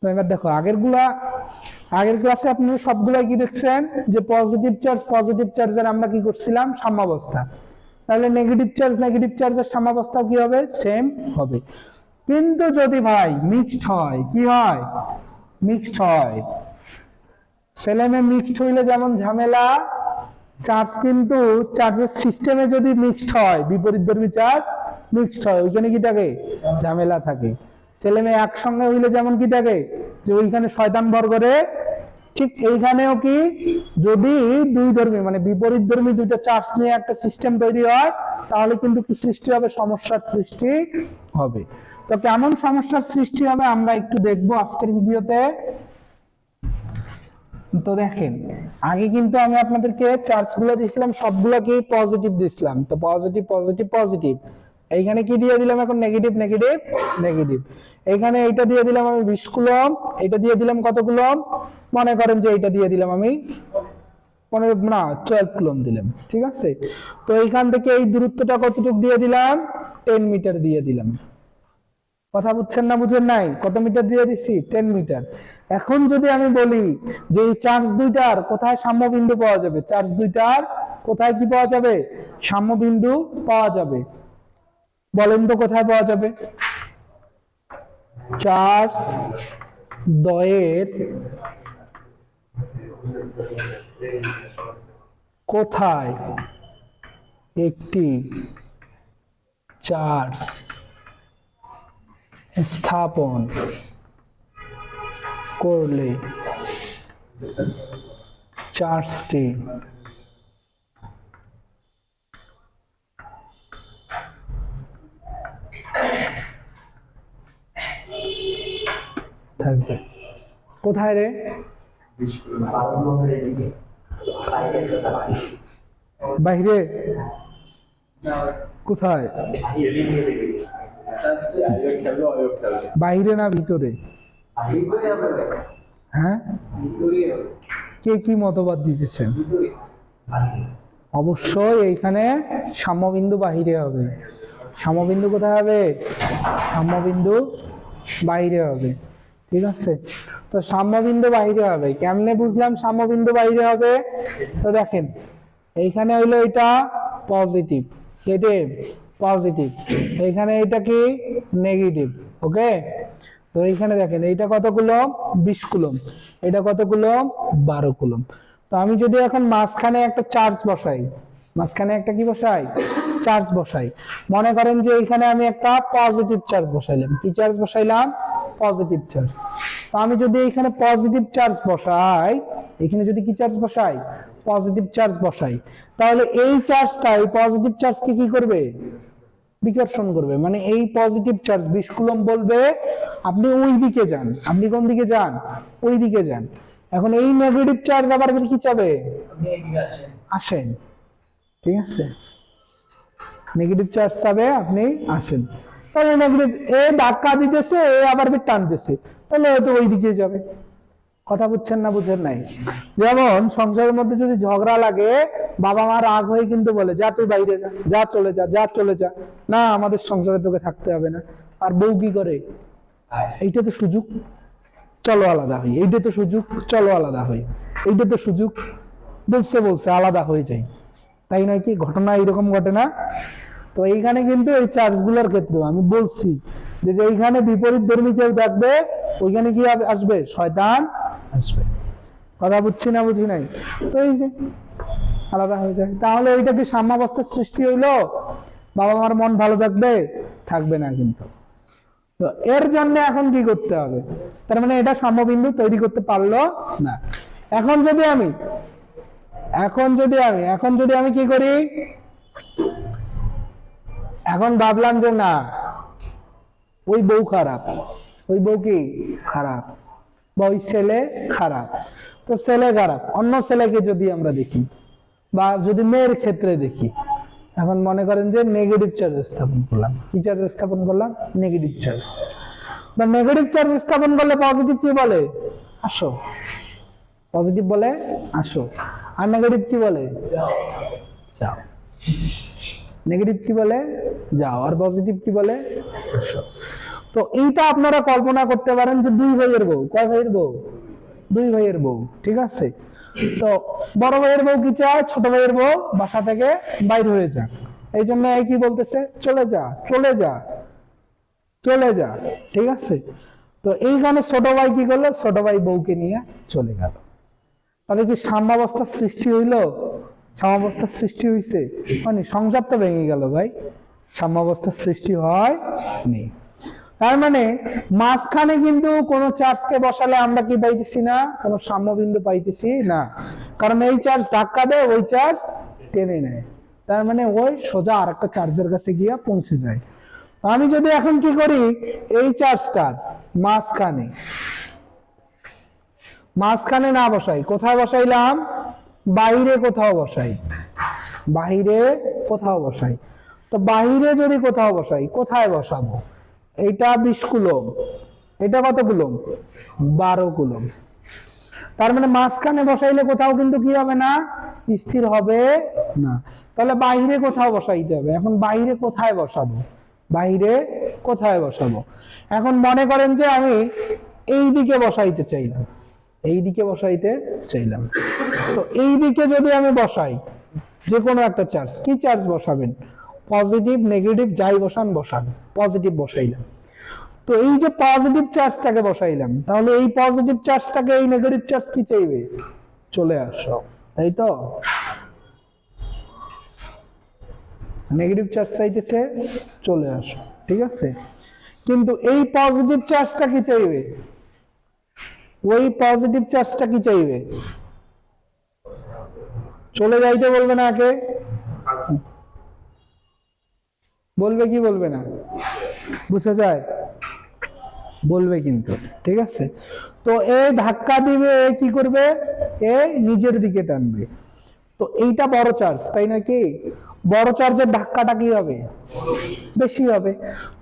তো এবার দেখো আগের ক্লাসে আপনারা সবগুলাই কি দেখছেন যে পজিটিভ চার্জের আমরা কি করছিলাম সাম্যাবস্থা। তাহলে নেগেটিভ চার্জের সাম্যাবস্থা কি হবে? সেম হবে। কিন্তু যদি ভাই মিক্সড হয়, কি হয়? মিক্সড হয়। সেলেমে মিক্সড হইলে যেমন ঝামেলা, চার্জ কিন্তু চার্জের সিস্টেমে যদি মিক্সড হয়, বিপরীতধর্মী চার্জ মিক্সড হয়, ওইখানে কি থাকে? ঝামেলা থাকে। সেলেমে একসঙ্গে হইলে যেমন কি থাকে? যে ওইখানে শয়তান বর্গরে, ঠিক এইখানেও কি যদি দুই ধর্মী মানে বিপরীতধর্মী দুইটা চার্জ নিয়ে একটা সিস্টেম তৈরি হয়, তাহলে কিন্তু কি সৃষ্টি হবে? সমস্যার সৃষ্টি হবে। তো কেমন সমস্যার সৃষ্টি হবে আমরা একটু দেখবো আজকের ভিডিওতে। তো দেখেন, আগে কিন্তু আমি আপনাদেরকে চার্জগুলো দিয়েছিলাম, সবগুলোকে পজিটিভ দিয়েছিলাম। তো পজিটিভ এইখানে কি দিয়ে দিলাম? এখন নেগেটিভ। এইখানে এইটা দিয়ে দিলাম আমি 20 কুলম্ব, এইটা দিয়ে দিলাম কত কুলম্ব? মনে করেন যে এইটা দিয়ে দিলাম আমি 12 কুলম্ব দিলাম, ঠিক আছে। তো এইখান থেকে এই দূরত্বটা কতটুকু দিয়ে দিলাম? 10 মিটার দিয়ে দিলাম। কথা বুঝছেন না বুঝেন নাই? কত মিটার দিয়ে দিচ্ছি? 10 মিটার। এখন যদি আমি বলি যে এই চার্জ দুইটার কোথায় সাম্যবিন্দু পাওয়া যাবে, চার্জ দুইটার কোথায় কি পাওয়া যাবে? সাম্যবিন্দু পাওয়া যাবে। বলেন তো কোথায় পাওয়া যাবে? চার্জ দ্বয়ের কোথায় একটি চার্জ স্থাপন করলে চার্জটি থাকবে? কোথায় রে? বাইরে? কোথায়? বাইরে না ভিতরে? হ্যাঁ, কে কি মতবাদ দিতেছেন? অবশ্যই এইখানে সাম্যবিন্দু বাহিরে হবে। সাম্যবিন্দু কোথায় হবে? সাম্যবিন্দু বাইরে হবে, ঠিক আছে। তো সাম্যবিন্দু বাইরে হবে কেমনে বুঝলাম সাম্যবিন্দু বাইরে হবে? তো দেখেন, এইখানে হইলো এটা পজিটিভ, পজিটিভ, এইখানে এটা কি নেগেটিভ, ওকে। তো এইখানে দেখেন এইটা কত কুলম্ব? 20 কুলম্ব। এটা কত কুলম্ব? 12 কুলম্ব। তো আমি যদি এখন মাঝখানে একটা চার্জ বসাই, মাঝখানে একটা কি বসাই? চার্জ বসাই। মনে করেন যে এখানে আমি একটা পজিটিভ চার্জ বসাইলাম। কি চার্জ বসাইলাম? Positive charge. তো আমি যদি এখানে পজিটিভ চার্জ বসাই, এখানে যদি কি চার্জ বসাই? পজিটিভ চার্জ বসাই, তাহলে এই চার্জটা এই পজিটিভ চার্জকে কি করবে? বিকর্ষণ করবে। মানে এই পজিটিভ চার্জ 20 কুলম্ব বলবে আপনি ওই দিকে যান। আপনি কোন দিকে যান? ওই দিকে যান। এখন এই নেগেটিভ চার্জ আবার কি চাবে? আসেন, ঠিক আছে। নেগেটিভ চার্জ চাবে আপনি আসেন। তাহলে নেগেটিভ এ ধাক্কা দিতেছে, এ আবার টানতেছে, তাহলে হয়তো ওই দিকে যাবে। কথা বুঝছেন না বুঝেন নাই? যেমন সংসারের মধ্যে যদি ঝগড়া লাগে, বাবা মা রাগ হয়ে কিন্তু বলে যা তুই বাইরে যা, যা চলে যা, যা চলে যা, না আমাদের সংসারে তোকে থাকতে হবে না। আর বউ কি করে? এইটা তো সুযোগ, চলো আলাদা হই। এইটা তো সুযোগ, চলো আলাদা হই। এইটা তো সুযোগ, বলছে আলাদা হয়ে যাই। তাই নয় কি? ঘটনা এইরকম ঘটে না? তো এইখানে কিন্তু এই চার্জগুলোর ক্ষেত্রে আমি বলছি যে এইখানে বিপরীত ধর্মী কেউ থাকবে, ওইখানে কি আসবে? শয়তান আসবে। কথা বুঝছি না বুঝি নাই? তো এই যে আলাদা হয়ে যায়, তাহলে ওইটা কি সাম্যাবস্থার সৃষ্টি হইলো? বাবা মার মন ভালো থাকবে? থাকবে না কিন্তু। তো এর জন্য এখন কি করতে হবে? তার মানে এটা সাম্যবিন্দু তৈরি করতে পারলো না। এখন যদি আমি কি করি? এখন ভাবলাম যে না, ওই বউ খারাপ, ওই বউ কি খারাপ, বা ওই ছেলে খারাপ। তো ছেলে খারাপ, অন্য ছেলেকে যদি আমরা দেখি বা যদি মেয়ের ক্ষেত্রে দেখি, এখন মনে করেন যে নেগেটিভ চার্জ স্থাপন করলাম। কি চার্জ স্থাপন করলাম? Negative charge. বা নেগেটিভ চার্জ স্থাপন করলে পজিটিভ কি বলে? আসো। পজিটিভ বলে আসো, আর নেগেটিভ কি বলে? যাও। নেগেটিভ কি বলে? যাও। আর পজিটিভ কি বলে? আসো। তো তো এইটা আপনারা কল্পনা করতে পারেন যে দুই ভাইয়ের বউ, কয় ভাইয়ের বউ? দুই ভাইয়ের বউ, ঠিক আছে। তো বড় ভাইয়ের বউ কি চায়? ছোট ভাইয়ের বউ বাসা থেকে বাইর হয়ে যাক। এই জন্য এই কি বলতেছে? চলে যা, চলে যা, চলে যা, ঠিক আছে। তো এইখানে ছোট ভাই কি করলো? ছোট ভাই বউকে নিয়ে চলে গেল। তাহলে কি সাম্যাবস্থার সৃষ্টি হইলো? সাম্যাবস্থার সৃষ্টি হইছে? মানে সংসার তো ভেঙে গেল ভাই, সাম্যাবস্থার সৃষ্টি হয়নি। তার মানে মাঝখানে কিন্তু কোন চার্জকে বসালে আমরা কি পাইতেছি না? কোন সাম্যবিন্দু পাইতেছি না, কারণ এই চার্জ ধাক্কা দেয়, ওই চার্জ টেনে নেয়। তার মানে ওই সোজা আর একটা চার্জের কাছে গিয়ে পৌঁছে যায়। আমি যদি এখন কি করি, এই চার্জটা মাঝখানে মাঝখানে না বসাই, কোথায় বসাইলাম? বাইরে কোথাও বসাই, বাইরে কোথাও বসাই। তো বাইরে যদি কোথাও বসাই, কোথায় বসাবো? এইটা 20 কুলম, এটা কত কুলম? 12 কুলম। তার মানে মাঝখানে বসাইলে কোথাও কিন্তু কি হবে না? স্থির হবে না। তাহলে বাইরে কোথাও বসাইতে হবে। এখন বাইরে কোথায় বসাবো? বাইরে কোথায় বসাবো? এখন মনে করেন যে আমি এই দিকে বসাইতে চাইলাম, এই দিকে বসাইতে চাইলাম। তো এই দিকে যদি আমি বসাই যে কোনো একটা চার্জ, কি চার্জ বসাবেন? পজিটিভ নেগেটিভ যাই বসান বসান, পজিটিভ বসাইলাম। তো এই যে পজিটিভ চার্জটাকে বসাইলাম, তাহলে এই পজিটিভ চার্জটাকে এই নেগেটিভ চার্জ কি চাইবে? চলে আসো, তাই তো? নেগেটিভ চার্জ চাইতেছে চলে আসো, ঠিক আছে। কিন্তু এই পজিটিভ চার্জটা কি চাইবে? ওই পজিটিভ চার্জটা কি চাইবে? চলে যাইতে বলবে না আগে? বলবে কি বলবে না? বুঝা যায়? বলবে কিন্তু, ঠিক আছে। তো এ ধাক্কা দিবে, কি করবে? এ নিজের দিকে টানবে। তো এইটা বড় চার্জ, তাই নাকি? বড় চার্জের ধাক্কাটা কি হবে? বেশি হবে।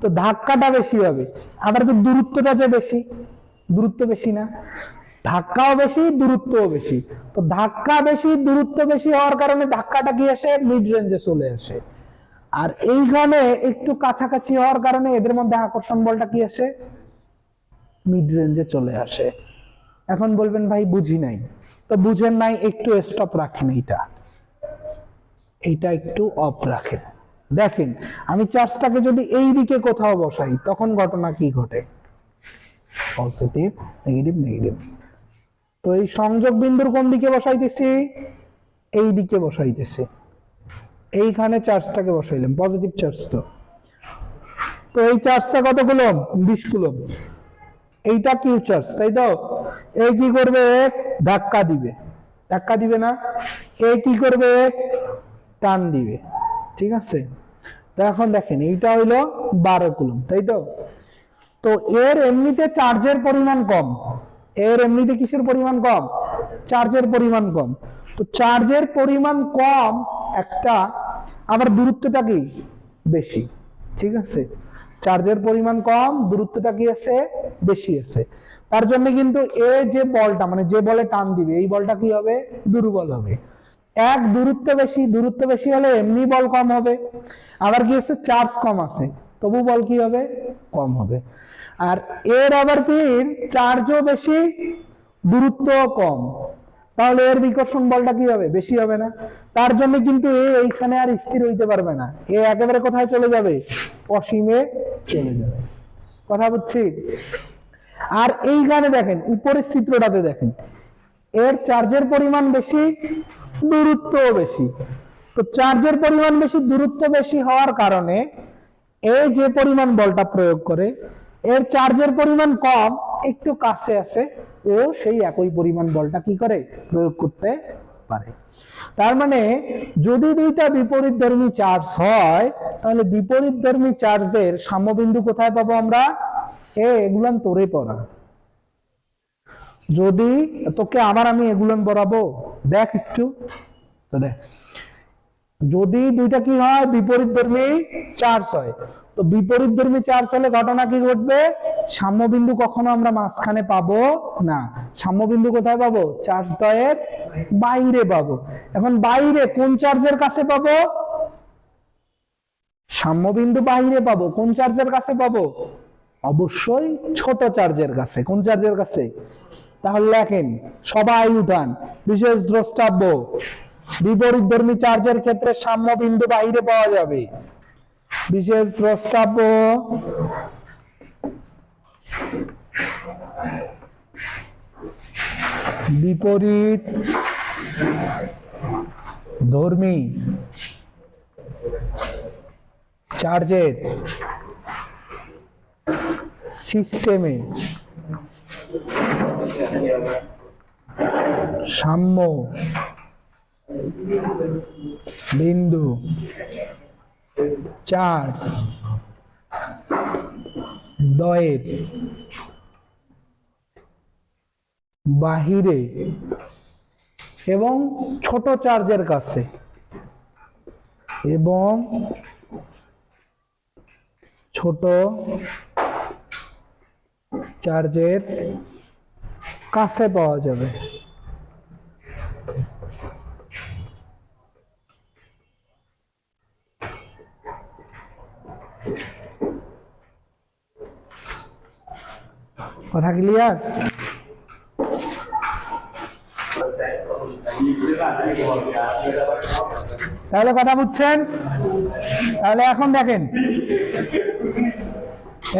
তো ধাক্কাটা বেশি হবে, আবার কি দূরত্বটা যে বেশি? দূরত্ব বেশি না? ধাক্কাও বেশি, দূরত্বও বেশি। তো ধাক্কা বেশি, দূরত্ব বেশি হওয়ার কারণে ধাক্কাটা কি আসে? মিড রেঞ্জে চলে আসে। আর এইখানে একটু কাছাকাছি হওয়ার কারণে এদের মধ্যে আকর্ষণ বলটা কি আসে? মিড রেঞ্জে চলে আসে। এখন বলবেন ভাই বুঝি নাই। তো বুঝেন নাই, একটু স্টপ রাখেন, এইটা একটু অফ রাখেন। দেখেন আমি চার্জটাকে যদি এই দিকে কোথাও বসাই, তখন ঘটনা কি ঘটে? Positive negative negative. তো এই সংযোগ বিন্দুর কোন দিকে বসাইতেছি? এই দিকে বসাইতেছি। এইখানে চার্জটাকে বসাইলাম, পজিটিভ চার্জ। তো এই চার্জটা কত কুলম? 20 কুলম। এইটা কিউ চার্জ, তাই তো? এই কি করবে? ধাক্কা দিবে, ধাক্কা দিবে না? এই কি করবে? টান দিবে, ঠিক আছে। তো এখন দেখেন এইটা হইলো 12 কুলম, তাই তো? তো এর এমনিতে চার্জের পরিমাণ কম, এর এমনিতে কিসের পরিমাণ কম? চার্জের পরিমাণ কম। তো চার্জের পরিমাণ কম একটা, আবার দূরত্বটা কি? বেশি, ঠিক আছে। চার্জের পরিমাণ কম, দূরত্বটা কি আছে? বেশি আছে। তার জন্য কিন্তু এ যে বলটা, মানে যে বলে টান দিবে, এই বলটা কি হবে? দুর্বল হবে। এক, দূরত্ব বেশি হলে এমনি বল কম হবে, আবার কি আছে? চার্জ কম আছে, তবু বল কি হবে? কম হবে। আর এর আবার কি? চার্জও বেশি, দূরত্বও কম, তাহলে এর বিকর্ষণ বলটা কি হবে? বেশি হবে না? তার জন্য কিন্তু এইখানে আর স্থির হইতে পারবে না, এ একেবারে কোথায় চলে যাবে? অসীমে চলে যাবে। কথা বুঝছি? আর এইখানে দেখেন উপরের চিত্রটাতে দেখেন, এর চার্জের পরিমাণ বেশি, দূরত্বও বেশি। তো চার্জের পরিমাণ বেশি, দূরত্ব বেশি হওয়ার কারণে এই যে পরিমাণ বলটা প্রয়োগ করে, এর চার্জের পরিমাণ কম, একটু কাছে আছে, ও সেই একই পরিমাণ বলটা কি করে? প্রয়োগ করতে পারে। তার মানে যদি দুইটা বিপরীতধর্মী চার্জ হয়, তাহলে বিপরীতধর্মী চার্জের সাম্যবিন্দু কোথায় পাবো আমরা? এগুলান তোরে পড়া। যদি তোকে আবার আমি এগুলান বরাবো, দেখ একটু, তো দেখ যদি দুইটা কি হয়? বিপরীতধর্মী চার্জ হয়। তো বিপরীতধর্মী চার্জ হলে ঘটনা কি ঘটবে? সাম্যবিন্দু কখনো আমরা মাঝখানে পাবো না। সাম্যবিন্দু কোথায় পাবো? চার্জ দ্বয়ের বাইরে পাবো। এখন বাইরে কোন চার্জের কাছে পাবো? সাম্যবিন্দু বাইরে পাবো, কোন চার্জের কাছে পাবো? অবশ্যই ছোট চার্জের কাছে। কোন চার্জের কাছে? তাহলে লেখেন, সবাই উঠান, বিশেষ দ্রষ্টব্য, বিপরীতধর্মী চার্জের ক্ষেত্রে সাম্য বিন্দু বাইরে পাওয়া যাবে। বিশেষ দ্রষ্টব্য, বিপরীত ধর্মী চার্জের সিস্টেমে সাম্য বিন্দু চার্জ দ্বয়ের বাহিরে এবং ছোট চার্জের কাছে এবং ছোট চার্জের কাছে পাওয়া যাবে। কথা ক্লিয়ার? তাহলে কথা বুঝছেন? তাহলে এখন দেখেন,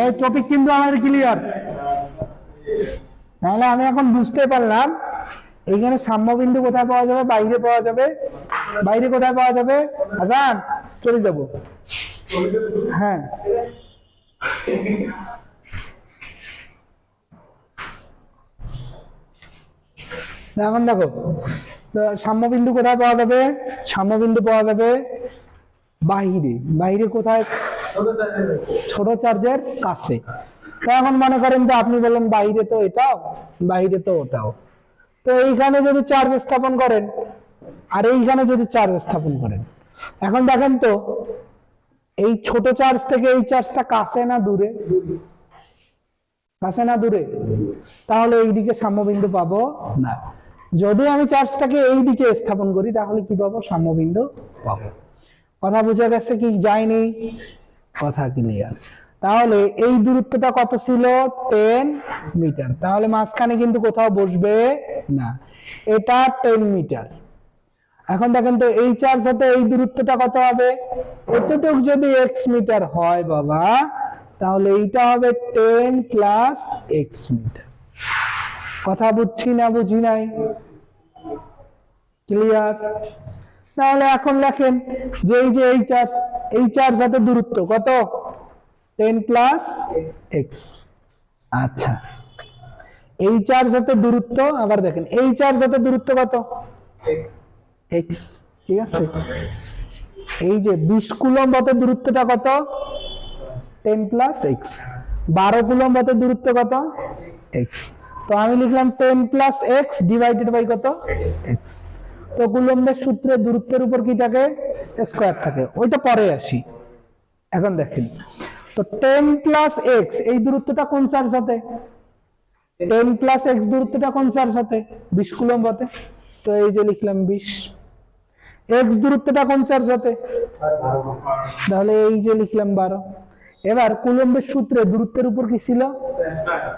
এই টপিক কিন্তু আমাদের ক্লিয়ার। তাহলে আমি এখন বুঝতে পারলাম এইখানে সাম্যবিন্দু কোথায় পাওয়া যাবে? বাইরে পাওয়া যাবে। বাইরে কোথায় পাওয়া যাবে? আজান চলে যাব। হ্যাঁ, এখন দেখো, সাম্যবিন্দু কোথায় পাওয়া যাবে? সাম্যবিন্দু পাওয়া যাবে বাহিরে। বাহিরে কোথায়? ছোট চার্জের কাছে। তো এখন মনে করেন যে আপনি বলেন বাইরে তো এটাও, বাইরে তো ওটাও, তো এইখানে যদি চার্জ স্থাপন করেন আর এইখানে যদি চার্জ স্থাপন করেন, এখন দেখেন তো এই ছোট চার্জ থেকে এই চার্জটা কাছে না দূরে? কাছে না দূরে? তাহলে এইদিকে সাম্যবিন্দু পাবো না। যদি আমি চার্জটাকে এই দিকে স্থাপন করি তাহলে কি পাবো? সাম্যবিন্দু পাবো। কথা বুঝে গেছে কি যায়নি? কথা ক্লিয়ার? তাহলে এই দূরত্বটা কত ছিল? 10 মিটার। তাহলে মাঝখানে কিন্তু কোথাও বসবে না, এটা 10 মিটার। এখন দেখেন তো এই চার্জ হতে এই দূরত্বটা কত হবে? এতটুক যদি x মিটার হয় বাবা, তাহলে এইটা হবে 10 প্লাস x মিটার। কথা বুঝছি না বুঝি নাই? ক্লিয়ার? তাহলে এখন লেখেন যে এই যে এই চার্জ হাতে দূরত্ব কত? 10 প্লাস x। আচ্ছা, এই চার্জ হাতে দূরত্ব, আবার দেখেন এই চার্জ হাতে দূরত্ব কত? x। ঠিক আছে, এই যে 20 কুলম্ব হাতে দূরত্বটা কত? 10 প্লাস x। 12 কুলম্ব হাতে দূরত্ব কত? x। তো আমি লিখলাম 10 প্লাস x ডিভাইডেড বাই কত? x। তো কুলম্বের সূত্রে দূরত্বের উপর কি থাকে? স্কয়ার থাকে, ওইটা পরে আসি। এখন দেখেন তো 10 প্লাস x এই দূরত্বটা কোন চার্জ হাতে? 10 প্লাস x দূরত্বটা কোন চার্জ হাতে? 20 কুলম্ব হাতে। তো এই যে লিখলাম 20। x দূরত্বটা কোন চার্জ হাতে? তাহলে এই যে লিখলাম 12। এবার কুলম্বের সূত্রে দূরত্বের উপর কি ছিল?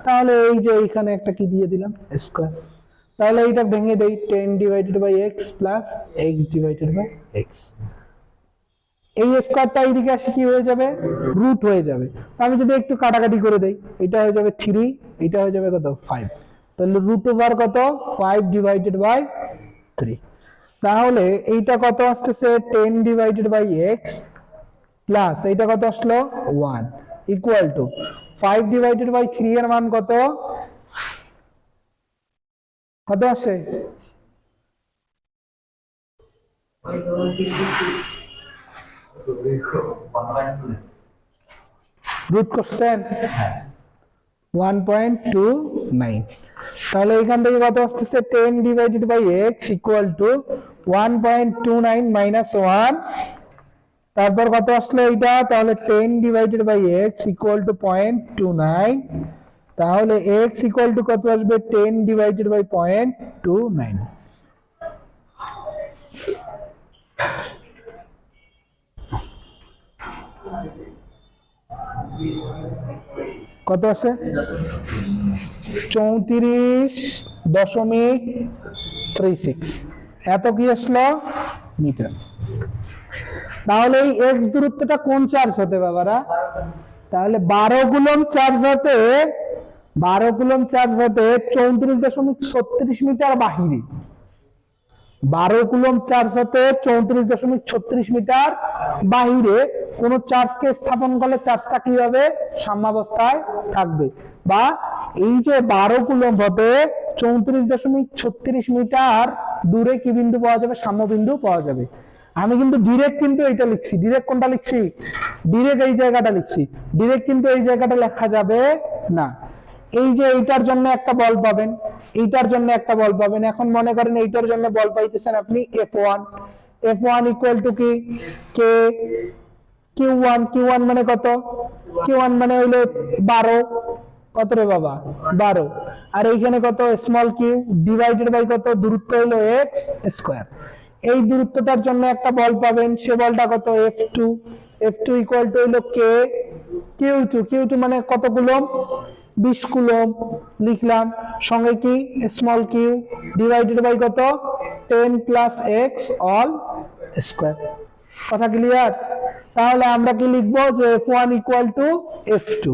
তাহলে এই যে এইখানে একটা কি দিয়ে দিলাম? স্কয়ার। তাহলে এইটা ভেঙে দেই, 10 divided by x plus x divided by x। এই স্কয়ারটা এইদিকে আসে কি হয়ে যাবে? রুট হয়ে যাবে। আমি যদি একটু কাটাকাটি করে দেই, এটা হয়ে যাবে 3, এটা হয়ে যাবে কত? 5। তাহলে রুট ওভার কত? 5 ডিভাইডেড বাই 3। তাহলে এইটা কত আসতেছে? 10 ডিভাইডেড বাই x প্লাস এইটা কত আসলো? 1 ইকুয়াল টু 5 ডিভাইডেড বাই 3 এর মান কত? কত আসে? রুট করছেন 1.29। তাহলে এখান থেকে কত আসতেছে? 10 divided by x equal to 1.29 minus 1। তারপর কত আসলো এইটা? তাহলে 10 divided by x equal to 0.29। তাহলে x ইকুয়াল টু কত আসবে? 10 ডিভাইডেড বাই 0.29। কত আছে 34.36 এত কি আসলো মিটার। তাহলে এই এক্স দূরত্বটা কোন চার্জ হতে বাবারা, তাহলে 12 কুলম্ব চার্জ হতে 34.36 মিটার বাহিরে, 12 কুলম্ব চার্জ হতে 34.36 মিটার বাহিরে কোন চার্জকে স্থাপন করলে চার্জটা কি হবে সাম্যাবস্থায় থাকবে। বা এই যে 12 কুলম্ব হতে 34.36 মিটার দূরে কি বিন্দু পাওয়া যাবে, সাম্য বিন্দু পাওয়া যাবে। আমি কিন্তু ডিরেক্ট কিন্তু এটা লিখছি, ডিরেক্ট কোনটা লিখছি, ডিরেক্ট এই জায়গাটা লিখছি, ডিরেক্ট কিন্তু এই জায়গাটা লেখা যাবে না। এই যে এইটার জন্য একটা বল পাবেন, এইটার জন্য একটা বল পাবেন। এখন মনে করেন এইটার জন্য বল পাইতেছেন আপনি F1, F1 ইকুয়াল টু কি কে Q1, Q1 মানে কত, Q1 মানে হইলো 12, কত রে বাবা 12, আর এইখানে কত স্মল কিউ ডিভাইডেড বাই কত দূরত্ব হইলো x স্কয়ার। এই দূরত্বটার জন্য একটা বল পাবেন, সে বলটা কত F2, F2 ইকুয়াল টু হইলো কে Q2, Q2 মানে কত কুলম্ব 20 কুলম্ব লিখলাম, সঙ্গে কি স্মল কিউ ডিভাইডেড বাই কত 10 প্লাস x অল স্কয়ার। কথা ক্লিয়ার? তাহলে আমরা কি লিখবো যে F1 ইকুয়াল টু F2,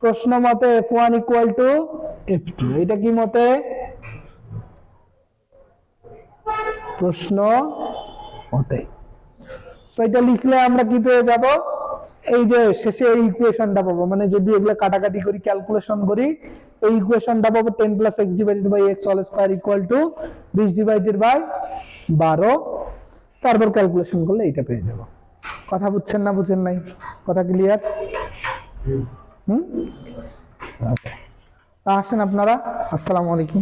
প্রশ্ন মতে F1 ইকুয়াল টু F2, এটা কি মতে প্রশ্ন মতে। তো এটা লিখলে আমরা কি পেয়ে যাব, এই যে শেষে এই ইকুয়েশনটা পাবো, মানে যদি এগুলো কাটাকাটি করি ক্যালকুলেশন করি এই ইকুয়েশনটা পাবো 10 plus x divided by x whole square equal to 20 divided by 12, তারপর ক্যালকুলেশন করলে এটা পেয়ে যাব। কথা বুঝছেন না বুঝেন নাই? কথা ক্লিয়ার? আচ্ছা, আসেন আপনারা। আসসালামু আলাইকুম।